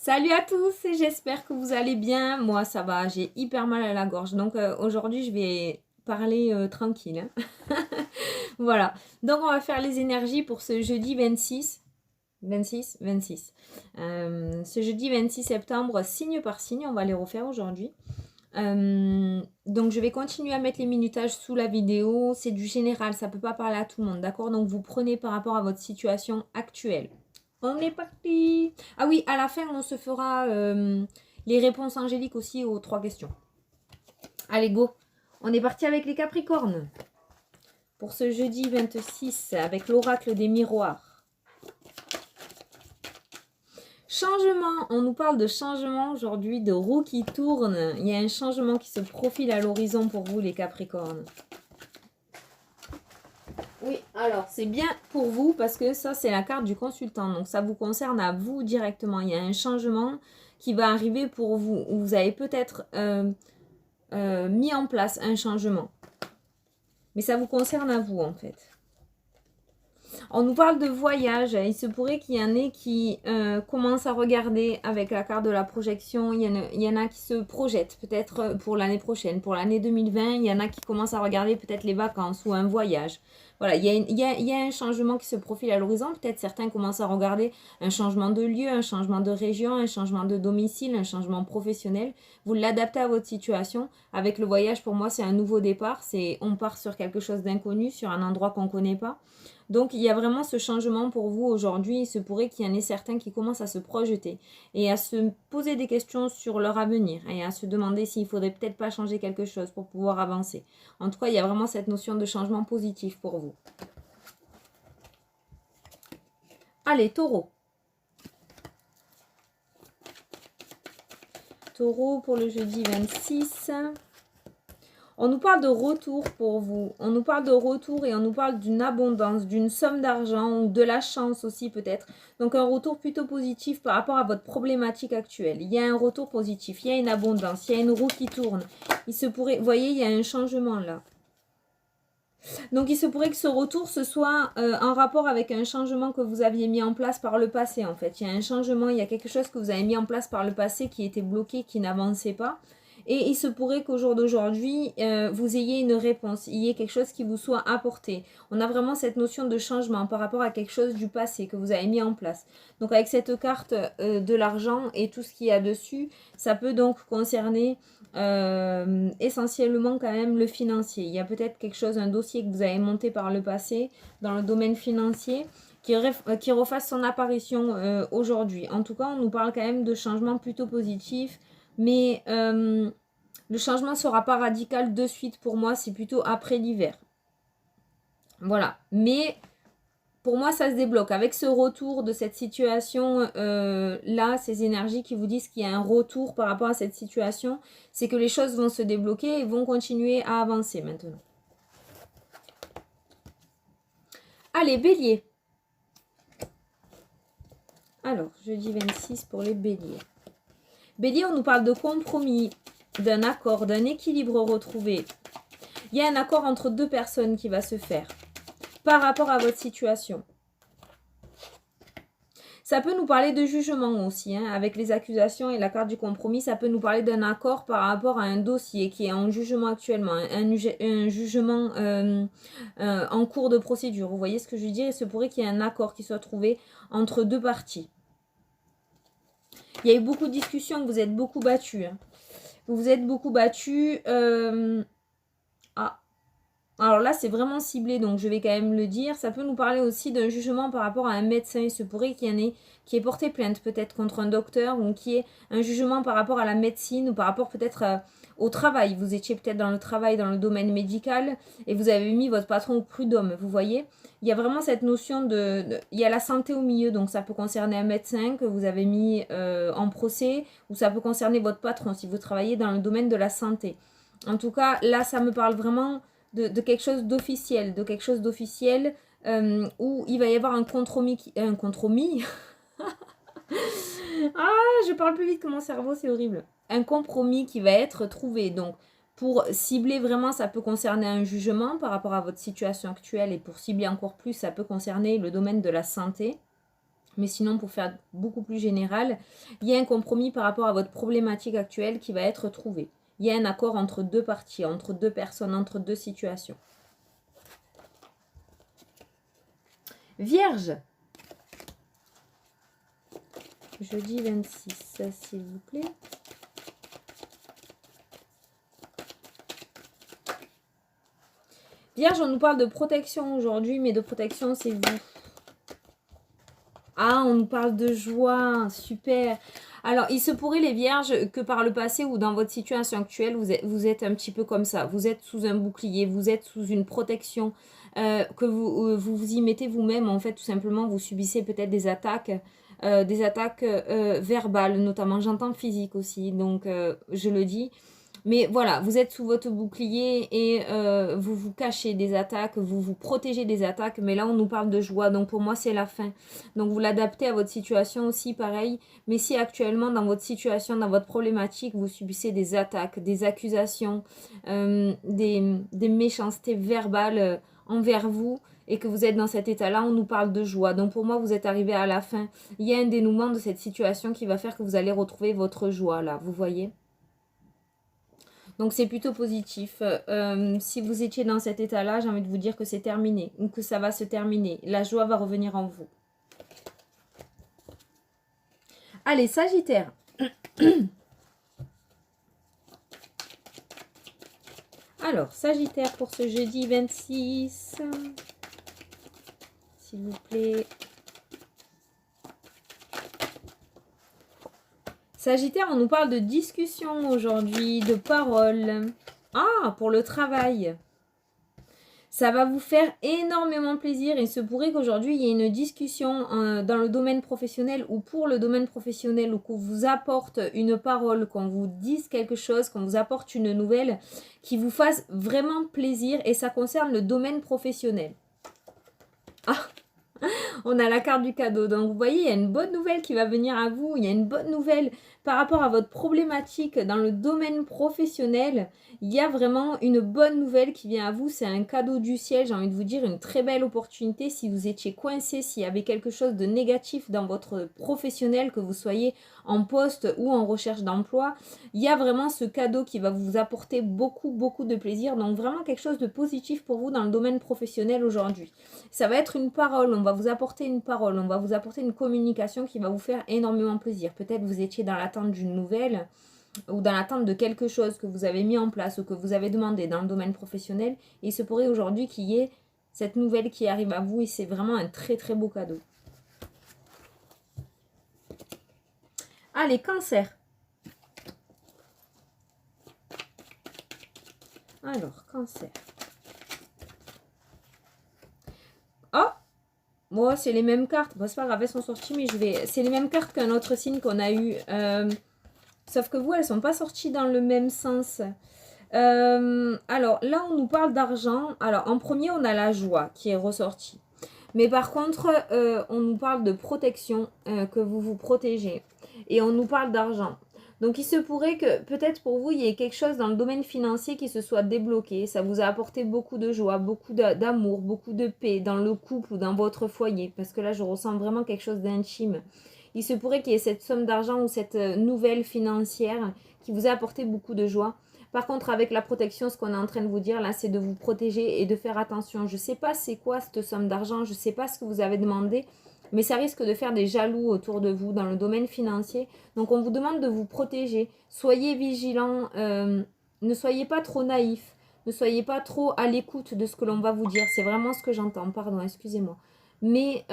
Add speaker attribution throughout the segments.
Speaker 1: Salut à tous, j'espère que vous allez bien. Moi ça va, j'ai hyper mal à la gorge. Donc aujourd'hui je vais parler tranquille, hein. Voilà, donc on va faire les énergies pour ce jeudi 26. 26, 26. Ce jeudi 26 septembre, signe par signe, on va les refaire aujourd'hui. Donc je vais continuer à mettre les minutages sous la vidéo. C'est du général, ça peut pas parler à tout le monde, d'accord? Donc vous prenez par rapport à votre situation actuelle. On est parti. Ah oui, à la fin, on se fera les réponses angéliques aussi aux 3 questions. Allez, go. On est parti avec les Capricornes. Pour ce jeudi 26, avec l'oracle des miroirs. Changement. On nous parle de changement aujourd'hui, de roue qui tourne. Il y a un changement qui se profile à l'horizon pour vous, les Capricornes. Oui, alors c'est bien pour vous parce que ça c'est la carte du consultant, donc ça vous concerne à vous directement. Il y a un changement qui va arriver pour vous, où vous avez peut-être mis en place un changement. Mais ça vous concerne à vous en fait. On nous parle de voyage, il se pourrait qu'il y en ait qui commencent à regarder avec la carte de la projection, il y en a qui se projettent peut-être pour l'année prochaine, pour l'année 2020, il y en a qui commencent à regarder peut-être les vacances ou un voyage. Voilà, il y a un changement qui se profile à l'horizon, peut-être certains commencent à regarder un changement de lieu, un changement de région, un changement de domicile, un changement professionnel. Vous l'adaptez à votre situation. Avec le voyage, pour moi, c'est un nouveau départ, on part sur quelque chose d'inconnu, sur un endroit qu'on ne connaît pas. Donc, il y a vraiment ce changement pour vous aujourd'hui. Il se pourrait qu'il y en ait certains qui commencent à se projeter et à se poser des questions sur leur avenir et à se demander s'il faudrait peut-être pas changer quelque chose pour pouvoir avancer. En tout cas, il y a vraiment cette notion de changement positif pour vous. Allez, taureau. Taureau pour le jeudi 26. On nous parle de retour pour vous. On nous parle de retour et on nous parle d'une abondance, d'une somme d'argent ou de la chance aussi peut-être. Donc un retour plutôt positif par rapport à votre problématique actuelle. Il y a un retour positif, il y a une abondance, il y a une roue qui tourne. Il se pourrait, vous voyez, il y a un changement là. Donc il se pourrait que ce retour ce soit en rapport avec un changement que vous aviez mis en place par le passé en fait. Il y a un changement, il y a quelque chose que vous avez mis en place par le passé qui était bloqué, qui n'avançait pas. Et il se pourrait qu'au jour d'aujourd'hui, vous ayez une réponse, il y ait quelque chose qui vous soit apporté. On a vraiment cette notion de changement par rapport à quelque chose du passé que vous avez mis en place. Donc avec cette carte de l'argent et tout ce qu'il y a dessus, ça peut donc concerner essentiellement quand même le financier. Il y a peut-être quelque chose, un dossier que vous avez monté par le passé dans le domaine financier qui refasse son apparition aujourd'hui. En tout cas, on nous parle quand même de changements plutôt positifs. Mais le changement ne sera pas radical de suite pour moi, c'est plutôt après l'hiver. Voilà. Mais pour moi, ça se débloque. Avec ce retour de cette situation là, ces énergies qui vous disent qu'il y a un retour par rapport à cette situation, c'est que les choses vont se débloquer et vont continuer à avancer maintenant. Allez, bélier. Alors, jeudi 26 pour les béliers. Bélier, on nous parle de compromis, d'un accord, d'un équilibre retrouvé. Il y a un accord entre deux personnes qui va se faire par rapport à votre situation. Ça peut nous parler de jugement aussi, hein, avec les accusations et la carte du compromis. Ça peut nous parler d'un accord par rapport à un dossier qui est en jugement actuellement, un jugement en cours de procédure. Vous voyez ce que je veux dire? Il se pourrait qu'il y ait un accord qui soit trouvé entre deux parties. Il y a eu beaucoup de discussions, vous êtes beaucoup battus. Hein. Vous vous êtes beaucoup battus. Alors là, c'est vraiment ciblé, donc je vais quand même le dire. Ça peut nous parler aussi d'un jugement par rapport à un médecin. Il se pourrait qu'il y en ait qui ait porté plainte peut-être contre un docteur ou qui ait un jugement par rapport à la médecine ou par rapport peut-être au travail. Vous étiez peut-être dans le travail, dans le domaine médical et vous avez mis votre patron au prud'homme, vous voyez. Il y a vraiment cette notion il y a la santé au milieu, donc ça peut concerner un médecin que vous avez mis en procès ou ça peut concerner votre patron si vous travaillez dans le domaine de la santé. En tout cas, là, ça me parle vraiment de quelque chose d'officiel, où il va y avoir un compromis. Un compromis Ah, je parle plus vite que mon cerveau, c'est horrible. Un compromis qui va être trouvé. Donc, pour cibler vraiment, ça peut concerner un jugement par rapport à votre situation actuelle. Et pour cibler encore plus, ça peut concerner le domaine de la santé. Mais sinon, pour faire beaucoup plus général, il y a un compromis par rapport à votre problématique actuelle qui va être trouvé. Il y a un accord entre deux parties, entre deux personnes, entre deux situations. Vierge. Jeudi 26, s'il vous plaît. Vierge, on nous parle de protection aujourd'hui, mais de protection, c'est vous. Ah, on nous parle de joie, super. Alors, il se pourrait, les vierges, que par le passé ou dans votre situation actuelle, vous êtes un petit peu comme ça. Vous êtes sous un bouclier, vous êtes sous une protection, que vous y mettez vous-même. En fait, tout simplement, vous subissez peut-être des attaques verbales, notamment. J'entends physique aussi, donc je le dis. Mais voilà, vous êtes sous votre bouclier et vous vous cachez des attaques, vous vous protégez des attaques. Mais là, on nous parle de joie. Donc pour moi, c'est la fin. Donc vous l'adaptez à votre situation aussi, pareil. Mais si actuellement, dans votre situation, dans votre problématique, vous subissez des attaques, des accusations, des méchancetés verbales envers vous et que vous êtes dans cet état-là, on nous parle de joie. Donc pour moi, vous êtes arrivé à la fin. Il y a un dénouement de cette situation qui va faire que vous allez retrouver votre joie là, vous voyez ? Donc c'est plutôt positif. Si vous étiez dans cet état-là, j'ai envie de vous dire que c'est terminé ou que ça va se terminer. La joie va revenir en vous. Allez, Sagittaire. Alors, Sagittaire pour ce jeudi 26. S'il vous plaît. Sagittaire, on nous parle de discussion aujourd'hui, de paroles. Ah, pour le travail. Ça va vous faire énormément plaisir. Il se pourrait qu'aujourd'hui, il y ait une discussion dans le domaine professionnel ou pour le domaine professionnel ou qu'on vous apporte une parole, qu'on vous dise quelque chose, qu'on vous apporte une nouvelle qui vous fasse vraiment plaisir et ça concerne le domaine professionnel. Ah, on a la carte du cadeau. Donc, vous voyez, il y a une bonne nouvelle qui va venir à vous. Il y a une bonne nouvelle par rapport à votre problématique dans le domaine professionnel. Il y a vraiment une bonne nouvelle qui vient à vous. C'est un cadeau du ciel. J'ai envie de vous dire une très belle opportunité. Si vous étiez coincé, s'il y avait quelque chose de négatif dans votre professionnel, que vous soyez en poste ou en recherche d'emploi, il y a vraiment ce cadeau qui va vous apporter beaucoup, beaucoup de plaisir. Donc, vraiment quelque chose de positif pour vous dans le domaine professionnel aujourd'hui. Ça va être une parole, on va vous apporter une parole, on va vous apporter une communication qui va vous faire énormément plaisir. Peut-être vous étiez dans l'attente d'une nouvelle ou dans l'attente de quelque chose que vous avez mis en place ou que vous avez demandé dans le domaine professionnel. Et il se pourrait aujourd'hui qu'il y ait cette nouvelle qui arrive à vous et c'est vraiment un très très beau cadeau. Allez, Cancer. Alors, Cancer. Oh, bon, c'est les mêmes cartes. Bon, c'est pas grave, elles sont sorties, mais c'est les mêmes cartes qu'un autre signe qu'on a eu. Sauf que vous, elles sont pas sorties dans le même sens. Alors, là, on nous parle d'argent. Alors, en premier, on a la joie qui est ressortie. Mais par contre, on nous parle de protection, que vous vous protégez. Et on nous parle d'argent. Donc, il se pourrait que peut-être pour vous, il y ait quelque chose dans le domaine financier qui se soit débloqué. Ça vous a apporté beaucoup de joie, beaucoup d'amour, beaucoup de paix dans le couple ou dans votre foyer. Parce que là, je ressens vraiment quelque chose d'intime. Il se pourrait qu'il y ait cette somme d'argent ou cette nouvelle financière qui vous a apporté beaucoup de joie. Par contre, avec la protection, ce qu'on est en train de vous dire là, c'est de vous protéger et de faire attention. Je ne sais pas c'est quoi cette somme d'argent, je ne sais pas ce que vous avez demandé, mais ça risque de faire des jaloux autour de vous dans le domaine financier. Donc, on vous demande de vous protéger. Soyez vigilants, ne soyez pas trop naïfs, ne soyez pas trop à l'écoute de ce que l'on va vous dire. C'est vraiment ce que j'entends, pardon, excusez-moi. Mais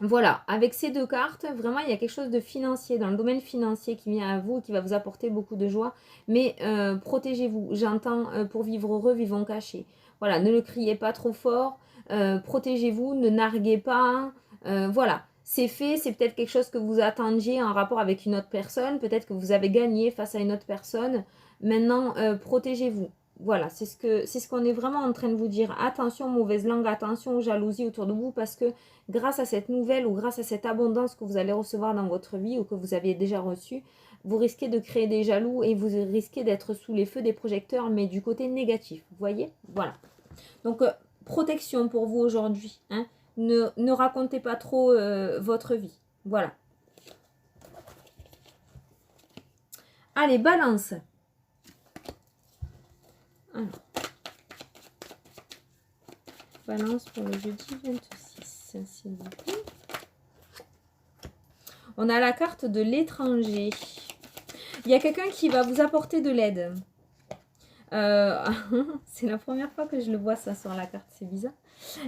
Speaker 1: voilà, avec ces deux cartes, vraiment, il y a quelque chose de financier, dans le domaine financier qui vient à vous, qui va vous apporter beaucoup de joie. Mais protégez-vous. J'entends, pour vivre heureux, vivons cachés. Voilà, ne le criez pas trop fort. Protégez-vous, ne narguez pas. Voilà, c'est fait. C'est peut-être quelque chose que vous attendiez en rapport avec une autre personne. Peut-être que vous avez gagné face à une autre personne. Maintenant, protégez-vous. Voilà, c'est ce qu'on est vraiment en train de vous dire. Attention, mauvaise langue, attention aux jalousies autour de vous parce que grâce à cette nouvelle ou grâce à cette abondance que vous allez recevoir dans votre vie ou que vous aviez déjà reçue, vous risquez de créer des jaloux et vous risquez d'être sous les feux des projecteurs, mais du côté négatif. Vous voyez? Voilà. Donc, protection pour vous aujourd'hui. Hein. ne racontez pas trop votre vie. Voilà. Allez, balance. Alors. Balance pour le jeudi 26, s'il vous plaît. On a la carte de l'étranger. Il y a quelqu'un qui va vous apporter de l'aide. C'est la première fois que je le vois ça sur la carte, c'est bizarre.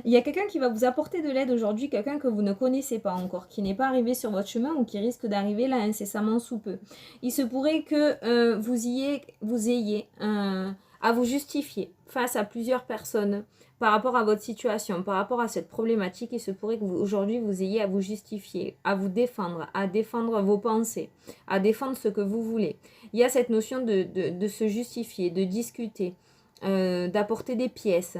Speaker 1: Il y a quelqu'un qui va vous apporter de l'aide aujourd'hui, quelqu'un que vous ne connaissez pas encore, qui n'est pas arrivé sur votre chemin ou qui risque d'arriver là incessamment sous peu. Il se pourrait que vous ayez à vous justifier face à plusieurs personnes par rapport à votre situation, par rapport à cette problématique. Il se pourrait que aujourd'hui vous ayez à vous justifier, à vous défendre, à défendre vos pensées, à défendre ce que vous voulez. Il y a cette notion de se justifier, de discuter, d'apporter des pièces.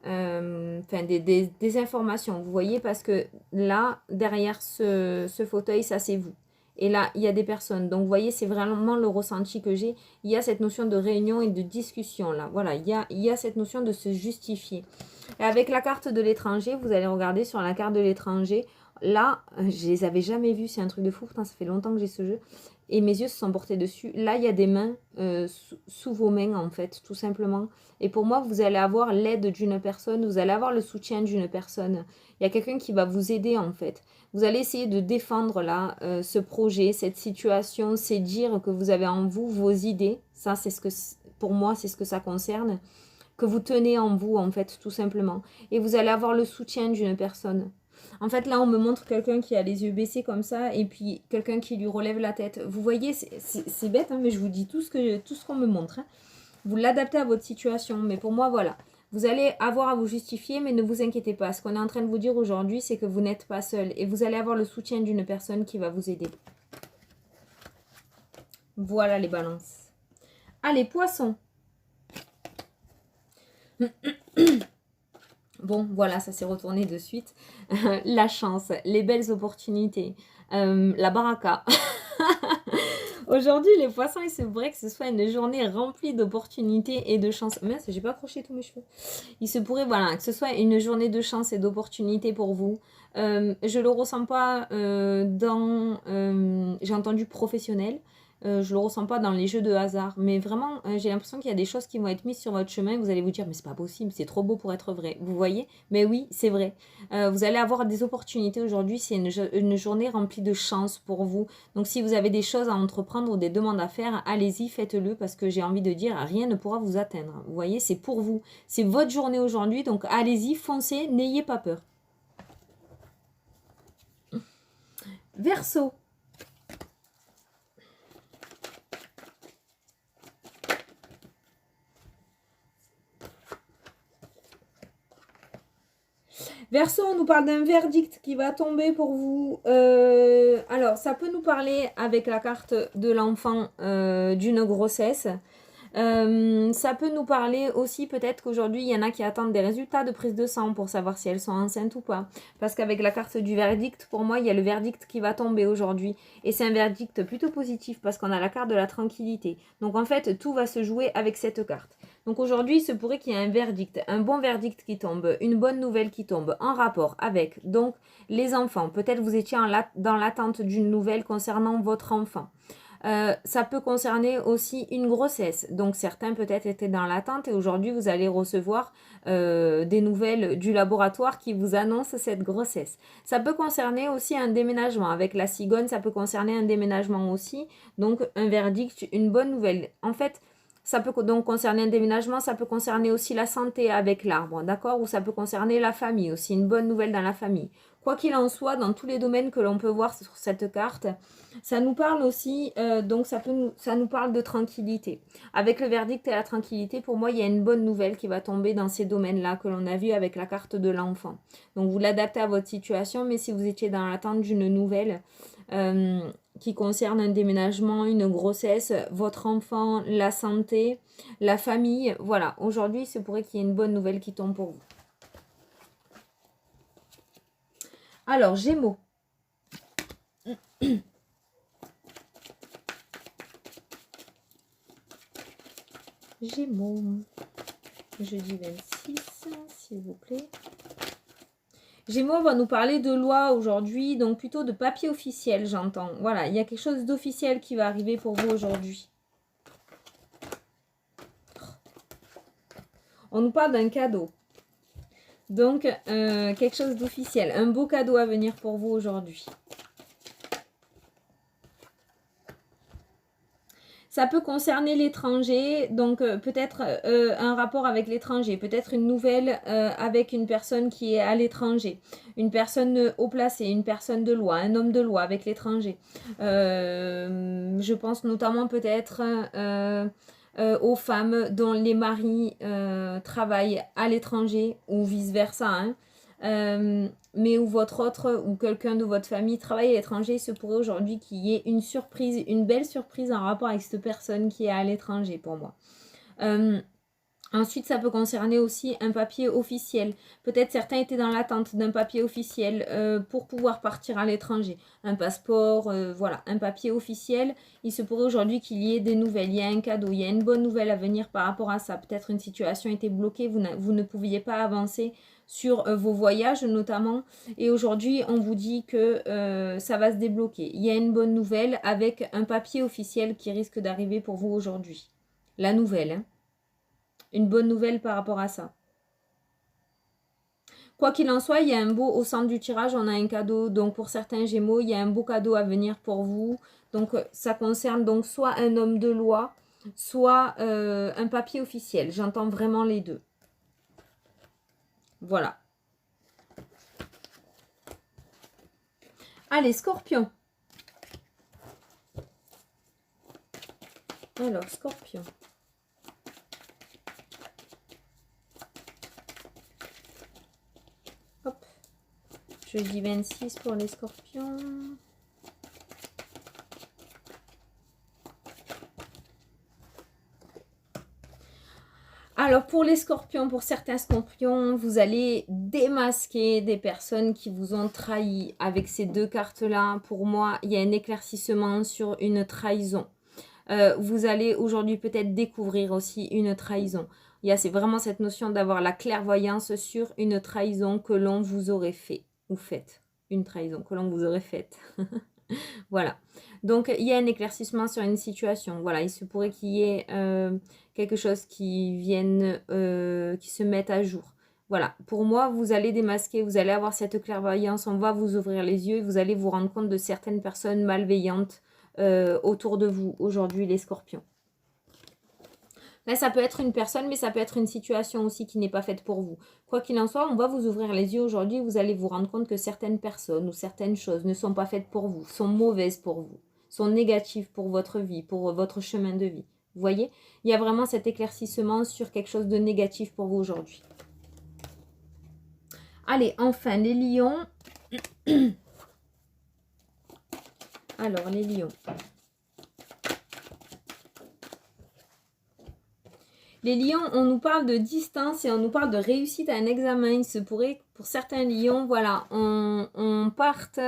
Speaker 1: Enfin des informations, vous voyez, parce que là, derrière ce fauteuil, ça c'est vous. Et là, il y a des personnes. Donc, vous voyez, c'est vraiment le ressenti que j'ai. Il y a cette notion de réunion et de discussion, là. Voilà, il y a cette notion de se justifier. Et avec la carte de l'étranger, vous allez regarder sur la carte de l'étranger. Là, je les avais jamais vus, c'est un truc de fou. Putain, ça fait longtemps que j'ai ce jeu. Et mes yeux se sont portés dessus. Là, il y a des mains sous vos mains, en fait, tout simplement. Et pour moi, vous allez avoir l'aide d'une personne, vous allez avoir le soutien d'une personne. Il y a quelqu'un qui va vous aider, en fait. Vous allez essayer de défendre, là, ce projet, cette situation, ces dires que vous avez en vous, vos idées. Ça, c'est ce que, pour moi, c'est ce que ça concerne. Que vous tenez en vous, en fait, tout simplement. Et vous allez avoir le soutien d'une personne. En fait, là, on me montre quelqu'un qui a les yeux baissés comme ça, et puis quelqu'un qui lui relève la tête. Vous voyez, c'est bête, hein, mais je vous dis tout ce qu'on me montre. Hein. Vous l'adaptez à votre situation. Mais pour moi, voilà. Vous allez avoir à vous justifier, mais ne vous inquiétez pas. Ce qu'on est en train de vous dire aujourd'hui, c'est que vous n'êtes pas seul. Et vous allez avoir le soutien d'une personne qui va vous aider. Voilà les balances. Allez, poissons. Bon, voilà, ça s'est retourné de suite. La chance, les belles opportunités, la baraka. Aujourd'hui, les poissons, il se pourrait que ce soit une journée remplie d'opportunités et de chance. Mince, j'ai pas accroché tous mes cheveux. Il se pourrait, voilà, que ce soit une journée de chance et d'opportunités pour vous. Je le ressens pas j'ai entendu professionnel. Je le ressens pas dans les jeux de hasard, mais vraiment j'ai l'impression qu'il y a des choses qui vont être mises sur votre chemin et vous allez vous dire mais c'est pas possible, c'est trop beau pour être vrai, vous voyez, mais oui c'est vrai, vous allez avoir des opportunités aujourd'hui, c'est une journée remplie de chance pour vous, donc si vous avez des choses à entreprendre ou des demandes à faire, allez-y, faites-le, parce que j'ai envie de dire rien ne pourra vous atteindre, vous voyez, c'est pour vous, c'est votre journée aujourd'hui, donc allez-y, foncez, n'ayez pas peur. Verseau. Verseau, on nous parle d'un verdict qui va tomber pour vous. Alors, ça peut nous parler avec la carte de l'enfant d'une grossesse. Ça peut nous parler aussi peut-être qu'aujourd'hui il y en a qui attendent des résultats de prise de sang pour savoir si elles sont enceintes ou pas, parce qu'avec la carte du verdict, pour moi il y a le verdict qui va tomber aujourd'hui, et c'est un verdict plutôt positif parce qu'on a la carte de la tranquillité, donc en fait tout va se jouer avec cette carte. Donc aujourd'hui il se pourrait qu'il y ait un verdict, un bon verdict qui tombe, une bonne nouvelle qui tombe en rapport avec donc les enfants. Peut-être vous étiez dans l'attente d'une nouvelle concernant votre enfant. Ça peut concerner aussi une grossesse. Donc certains peut-être étaient dans l'attente et aujourd'hui vous allez recevoir des nouvelles du laboratoire qui vous annoncent cette grossesse. Ça peut concerner aussi un déménagement. Avec la cigogne, ça peut concerner un déménagement aussi. Donc un verdict, une bonne nouvelle. En fait, ça peut donc concerner un déménagement, ça peut concerner aussi la santé avec l'arbre, d'accord? Ou ça peut concerner la famille aussi, une bonne nouvelle dans la famille. Quoi qu'il en soit, dans tous les domaines que l'on peut voir sur cette carte, ça nous parle aussi, donc ça nous parle de tranquillité. Avec le verdict et la tranquillité, pour moi, il y a une bonne nouvelle qui va tomber dans ces domaines-là que l'on a vu avec la carte de l'enfant. Donc vous l'adaptez à votre situation, mais si vous étiez dans l'attente d'une nouvelle qui concerne un déménagement, une grossesse, votre enfant, la santé, la famille, voilà. Aujourd'hui, il se pourrait qu'il y ait une bonne nouvelle qui tombe pour vous. Alors, Gémeaux. Gémeaux. Jeudi 26, s'il vous plaît. Gémeaux va nous parler de loi aujourd'hui, donc plutôt de papier officiel, j'entends. Voilà, il y a quelque chose d'officiel qui va arriver pour vous aujourd'hui. On nous parle d'un cadeau. Donc, quelque chose d'officiel. Un beau cadeau à venir pour vous aujourd'hui. Ça peut concerner l'étranger, donc peut-être un rapport avec l'étranger, peut-être une nouvelle avec une personne qui est à l'étranger, une personne haut placée, une personne de loi, un homme de loi avec l'étranger. Je pense notamment peut-être aux femmes dont les maris travaillent à l'étranger ou vice-versa, hein. Mais où votre autre ou quelqu'un de votre famille travaille à l'étranger, il se pourrait aujourd'hui qu'il y ait une surprise, une belle surprise en rapport avec cette personne qui est à l'étranger pour moi. Ensuite, ça peut concerner aussi un papier officiel. Peut-être certains étaient dans l'attente d'un papier officiel pour pouvoir partir à l'étranger. Un passeport, voilà, un papier officiel. Il se pourrait aujourd'hui qu'il y ait des nouvelles, il y a un cadeau, il y a une bonne nouvelle à venir par rapport à ça. Peut-être une situation était bloquée, vous ne pouviez pas avancer sur vos voyages notamment. Et aujourd'hui, on vous dit que ça va se débloquer. Il y a une bonne nouvelle avec un papier officiel qui risque d'arriver pour vous aujourd'hui. La nouvelle, hein. Une bonne nouvelle par rapport à ça. Quoi qu'il en soit, il y a un beau, au centre du tirage, on a un cadeau. Donc pour certains Gémeaux, il y a un beau cadeau à venir pour vous. Donc ça concerne donc soit un homme de loi, soit un papier officiel. J'entends vraiment les deux. Voilà. Allez, Scorpion. Alors, Scorpion. Hop. Jeudi 26 pour les Scorpions. Alors pour les Scorpions, pour certains Scorpions, vous allez démasquer des personnes qui vous ont trahi. Avec ces deux cartes-là, pour moi, il y a un éclaircissement sur une trahison. Vous allez aujourd'hui peut-être découvrir aussi une trahison. C'est vraiment cette notion d'avoir la clairvoyance sur une trahison que l'on vous aurait fait ou faite. Une trahison que l'on vous aurait faite. Voilà. Donc, il y a un éclaircissement sur une situation. Voilà, il se pourrait qu'il y ait quelque chose qui vienne, qui se mette à jour. Voilà, pour moi, vous allez démasquer, vous allez avoir cette clairvoyance, on va vous ouvrir les yeux et vous allez vous rendre compte de certaines personnes malveillantes autour de vous aujourd'hui, les Scorpions. Là, ça peut être une personne, mais ça peut être une situation aussi qui n'est pas faite pour vous. Quoi qu'il en soit, on va vous ouvrir les yeux aujourd'hui. Vous allez vous rendre compte que certaines personnes ou certaines choses ne sont pas faites pour vous, sont mauvaises pour vous, sont négatives pour votre vie, pour votre chemin de vie. Vous voyez, il y a vraiment cet éclaircissement sur quelque chose de négatif pour vous aujourd'hui. Allez, enfin, les lions. Alors, les lions. Les lions, on nous parle de distance et on nous parle de réussite à un examen. Il se pourrait, pour certains lions, voilà, on parte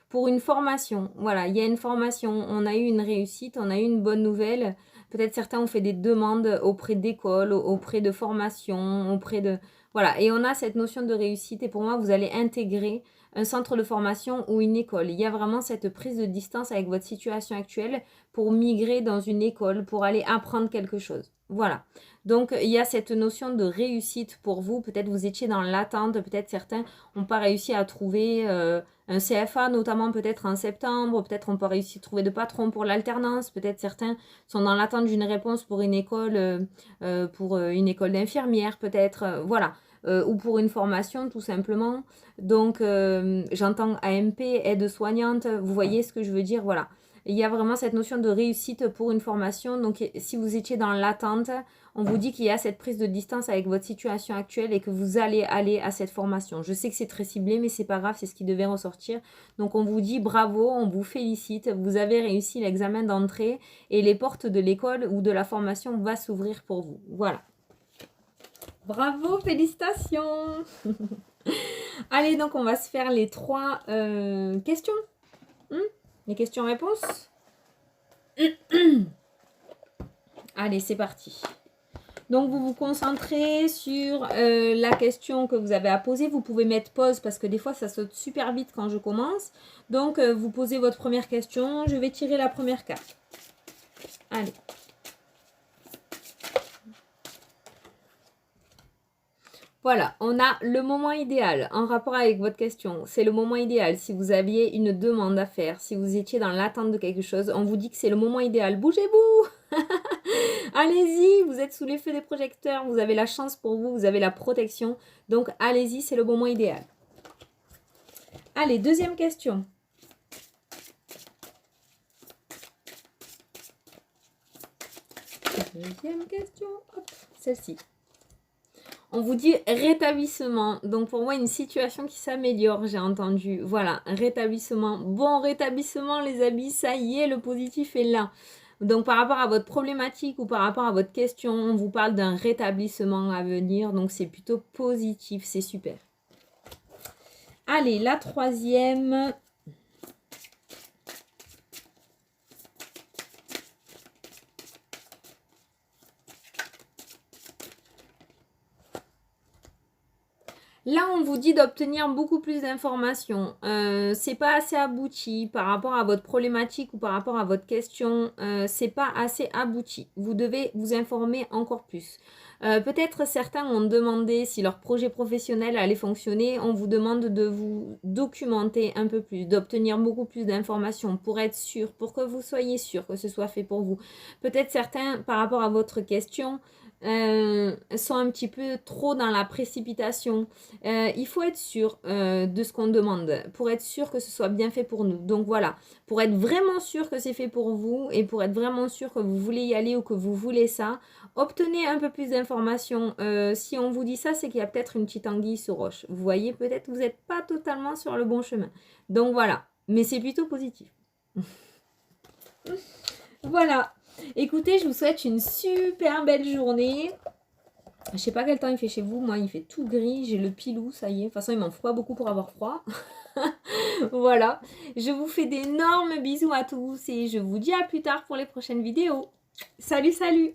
Speaker 1: pour une formation. Voilà, il y a une formation, on a eu une réussite, on a eu une bonne nouvelle. Peut-être certains ont fait des demandes auprès d'écoles, auprès de formations, auprès de... Voilà, et on a cette notion de réussite et pour moi, vous allez intégrer un centre de formation ou une école. Il y a vraiment cette prise de distance avec votre situation actuelle pour migrer dans une école, pour aller apprendre quelque chose. Voilà. Donc, il y a cette notion de réussite pour vous. Peut-être vous étiez dans l'attente. Peut-être certains n'ont pas réussi à trouver un CFA, notamment peut-être en septembre. Peut-être n'ont pas réussi à trouver de patron pour l'alternance. Peut-être certains sont dans l'attente d'une réponse pour une école d'infirmière, peut-être. Voilà. Ou pour une formation, tout simplement. Donc, j'entends AMP, aide-soignante. Vous voyez ce que je veux dire? Voilà. Il y a vraiment cette notion de réussite pour une formation. Donc, si vous étiez dans l'attente, on vous dit qu'il y a cette prise de distance avec votre situation actuelle et que vous allez aller à cette formation. Je sais que c'est très ciblé, mais c'est pas grave, c'est ce qui devait ressortir. Donc, on vous dit bravo, on vous félicite, vous avez réussi l'examen d'entrée et les portes de l'école ou de la formation vont s'ouvrir pour vous. Voilà. Bravo, félicitations. Allez, donc on va se faire les 3 questions. Les questions-réponses. Allez, c'est parti. Donc, vous vous concentrez sur la question que vous avez à poser. Vous pouvez mettre pause parce que des fois, ça saute super vite quand je commence. Donc, vous posez votre première question. Je vais tirer la première carte. Allez. Voilà, on a le moment idéal en rapport avec votre question. C'est le moment idéal si vous aviez une demande à faire, si vous étiez dans l'attente de quelque chose. On vous dit que c'est le moment idéal. Bougez-vous. Allez-y, vous êtes sous les feux des projecteurs, vous avez la chance pour vous, vous avez la protection. Donc allez-y, c'est le moment idéal. Allez, deuxième question. Deuxième question, hop, celle-ci. On vous dit rétablissement. Donc pour moi, une situation qui s'améliore, j'ai entendu. Voilà, rétablissement. Bon rétablissement, les amis, ça y est, le positif est là. Donc par rapport à votre problématique ou par rapport à votre question, on vous parle d'un rétablissement à venir. Donc c'est plutôt positif, c'est super. Allez, la troisième. Là, on vous dit d'obtenir beaucoup plus d'informations. C'est pas assez abouti par rapport à votre problématique ou par rapport à votre question. C'est pas assez abouti. Vous devez vous informer encore plus. Peut-être certains ont demandé si leur projet professionnel allait fonctionner. On vous demande de vous documenter un peu plus, d'obtenir beaucoup plus d'informations pour être sûr, pour que vous soyez sûr que ce soit fait pour vous. Peut-être certains, par rapport à votre question, sont un petit peu trop dans la précipitation. Il faut être sûr de ce qu'on demande pour être sûr que ce soit bien fait pour nous. Donc voilà, pour être vraiment sûr que c'est fait pour vous et pour être vraiment sûr que vous voulez y aller ou que vous voulez ça, obtenez un peu plus d'informations. Si on vous dit ça, c'est qu'il y a peut-être une petite anguille sous roche. Vous voyez, peut-être que vous n'êtes pas totalement sur le bon chemin. Donc voilà, mais c'est plutôt positif. Voilà. Écoutez, je vous souhaite une super belle journée. Je sais pas quel temps il fait chez vous. Moi, il fait tout gris. J'ai le pilou, ça y est. De toute façon, il m'en faut pas beaucoup pour avoir froid. Voilà. Je vous fais d'énormes bisous à tous et je vous dis à plus tard pour les prochaines vidéos. Salut, salut!